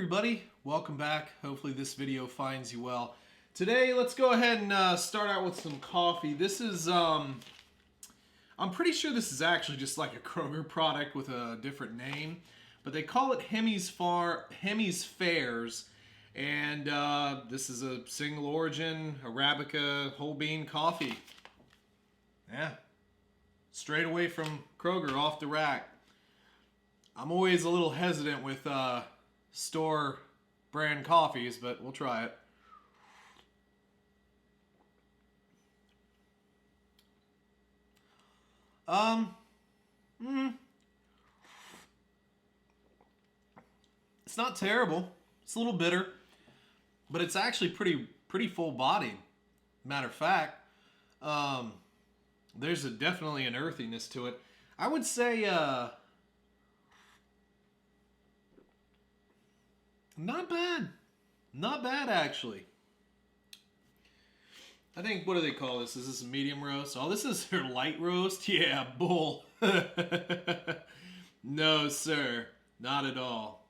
everybody, welcome back. Hopefully this video finds you well. Today let's go ahead and start out with some coffee. This is, I'm pretty sure this is actually just like a Kroger product with a different name. But they call it Hemis Fairs. And this is a single origin Arabica whole bean coffee. Yeah, straight away from Kroger off the rack. I'm always a little hesitant with store brand coffees, but we'll try it. It's not terrible. It's a little bitter, but it's actually pretty full bodied. Matter of fact, there's definitely an earthiness to it. I would say not bad. Not bad, actually. I think, what do they call this? Is this a medium roast? Oh, this is their light roast? Yeah, bull. No, sir. Not at all.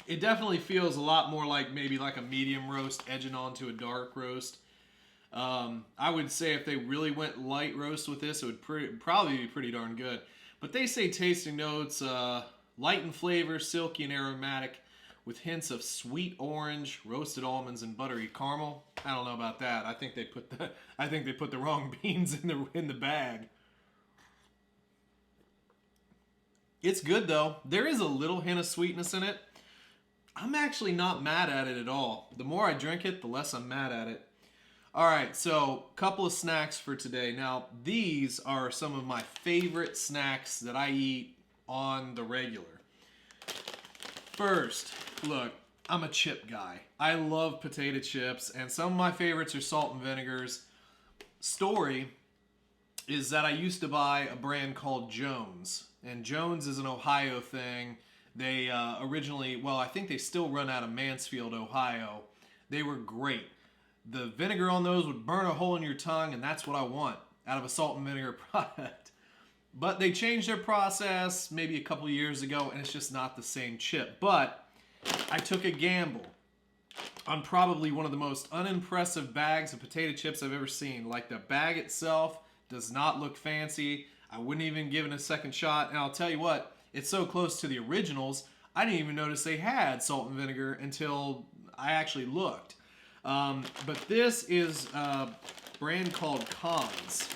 It definitely feels a lot more like maybe like a medium roast edging onto a dark roast. I would say if they really went light roast with this, it would probably be pretty darn good. But they say tasting notes, light in flavor, silky and aromatic, with hints of sweet orange, roasted almonds, and buttery caramel. I don't know about that. I think they put the wrong beans in the bag. It's good though. There is a little hint of sweetness in it. I'm actually not mad at it at all. The more I drink it, the less I'm mad at it. All right, so a couple of snacks for today. Now, these are some of my favorite snacks that I eat on the regular. First, look, I'm a chip guy. I love potato chips, and some of my favorites are salt and vinegars. Story is that I used to buy a brand called Jones, and Jones is an Ohio thing. They originally, well, I think they still run out of Mansfield, Ohio. They were great. The vinegar on those would burn a hole in your tongue, and that's what I want out of a salt and vinegar product. But they changed their process maybe a couple years ago, and it's just not the same chip. But I took a gamble on probably one of the most unimpressive bags of potato chips I've ever seen. Like, the bag itself does not look fancy. I wouldn't even give it a second shot. And I'll tell you what, it's so close to the originals, I didn't even notice they had salt and vinegar until I actually looked. But this is a brand called Cons.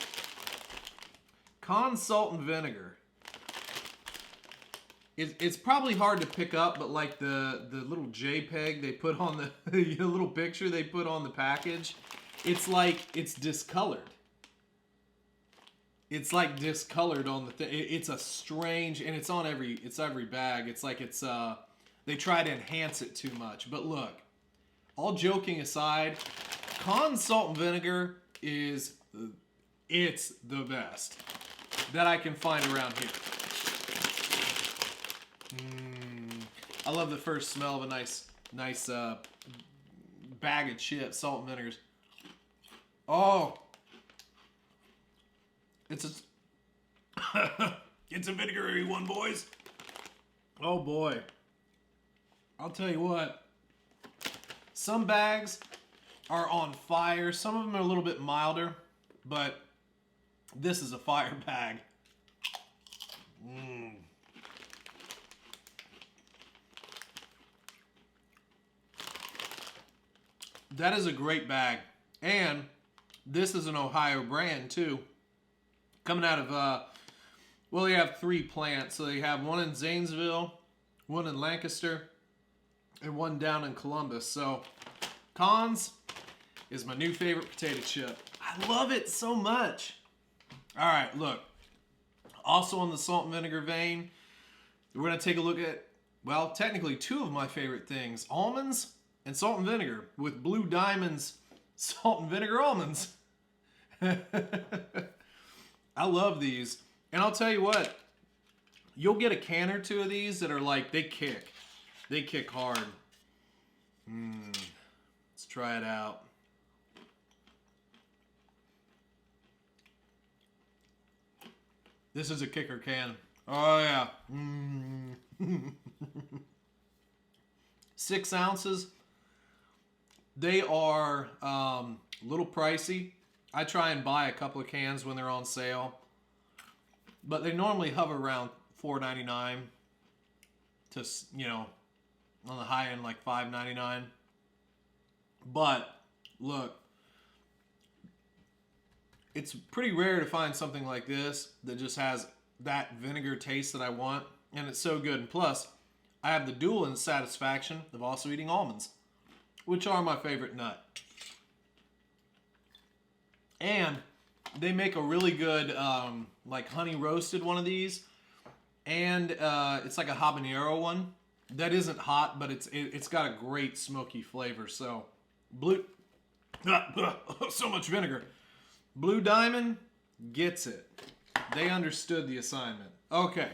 Cons Salt and Vinegar. It's probably hard to pick up, but like the little JPEG they put on the little picture they put on the package, it's like it's discolored. It's like discolored on the thing. It's a strange, and it's on every bag. It's like they try to enhance it too much. But look, all joking aside, Cons Salt and Vinegar it's the best that I can find around here. I love the first smell of a nice bag of chips, salt and vinegars. Oh, it's a vinegary one, boys. Oh boy, I'll tell you what. Some bags are on fire. Some of them are a little bit milder, but this is a fire bag. That is a great bag. And this is an Ohio brand too. Coming out of, well, they have 3 plants. So they have one in Zanesville, one in Lancaster, and one down in Columbus. So Cons is my new favorite potato chip. I love it so much. All right, look. Also on the salt and vinegar vein, we're going to take a look at, well, technically 2 of my favorite things. Almonds and salt and vinegar with Blue Diamond's salt and vinegar almonds. I love these. And I'll tell you what, you'll get a can or 2 of these that are like, they kick. They kick hard. Let's try it out. This is a kicker can. Oh yeah. 6 ounces. They are a little pricey. I try and buy a couple of cans when they're on sale, but they normally hover around $4.99 to, you know, on the high end like $5.99. But look, it's pretty rare to find something like this that just has that vinegar taste that I want, and it's so good. And plus, I have the dual satisfaction of also eating almonds, which are my favorite nut. And they make a really good like honey roasted one of these, and it's like a habanero one that isn't hot, but it's got a great smoky flavor. So so much vinegar. Blue Diamond gets it. They understood the assignment. Okay.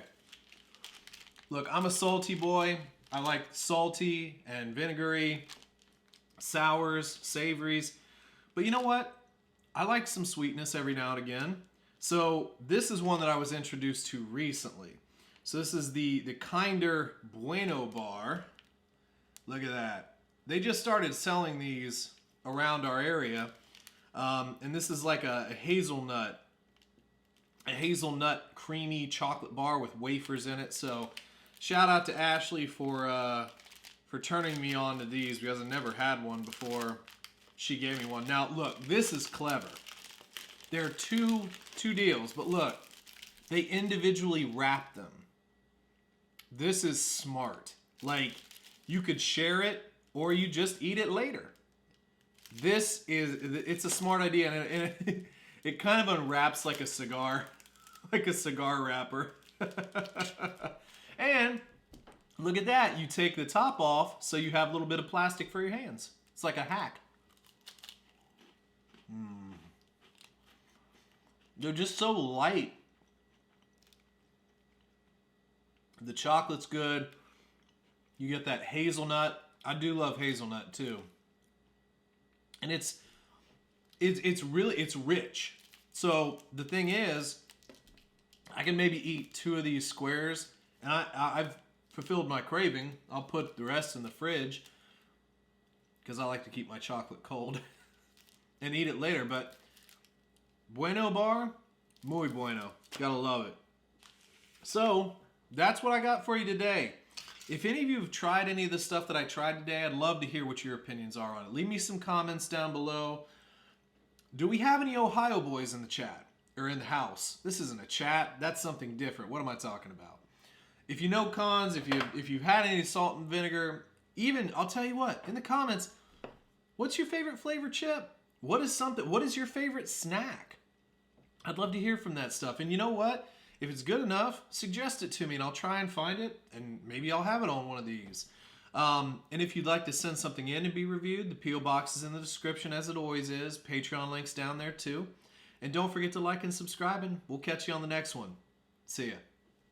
Look, I'm a salty boy. I like salty and vinegary, sours, savories. But you know what? I like some sweetness every now and again. So this is one that I was introduced to recently. So this is the Kinder Bueno Bar. Look at that. They just started selling these around our area. And this is like a hazelnut creamy chocolate bar with wafers in it. So shout out to Ashley for turning me on to these, because I never had one before she gave me one. Now look, this is clever. There are two deals, but look, they individually wrap them. This is smart. Like, you could share it or you just eat it later. It's a smart idea, and it kind of unwraps like a cigar, like a cigar wrapper. And look at that, you take the top off so you have a little bit of plastic for your hands. It's like a hack. They're just so light. The chocolate's good. You get that hazelnut. I do love hazelnut too. And it's rich. So the thing is, I can maybe eat 2 of these squares, and I've fulfilled my craving. I'll put the rest in the fridge because I like to keep my chocolate cold and eat it later. But Bueno Bar, muy bueno. Gotta love it. So that's what I got for you today. If any of you have tried any of the stuff that I tried today, I'd love to hear what your opinions are on it. Leave me some comments down below. Do we have any Ohio boys in the chat or in the house? This isn't a chat. That's something different. What am I talking about? If you know cons, if you've had any salt and vinegar, even, I'll tell you what, in the comments, what's your favorite flavor chip? What is your favorite snack? I'd love to hear from that stuff. And you know what? If it's good enough, suggest it to me and I'll try and find it, and maybe I'll have it on one of these. And if you'd like to send something in to be reviewed, the P.O. box is in the description as it always is. Patreon link's down there too. And don't forget to like and subscribe, and we'll catch you on the next one. See ya.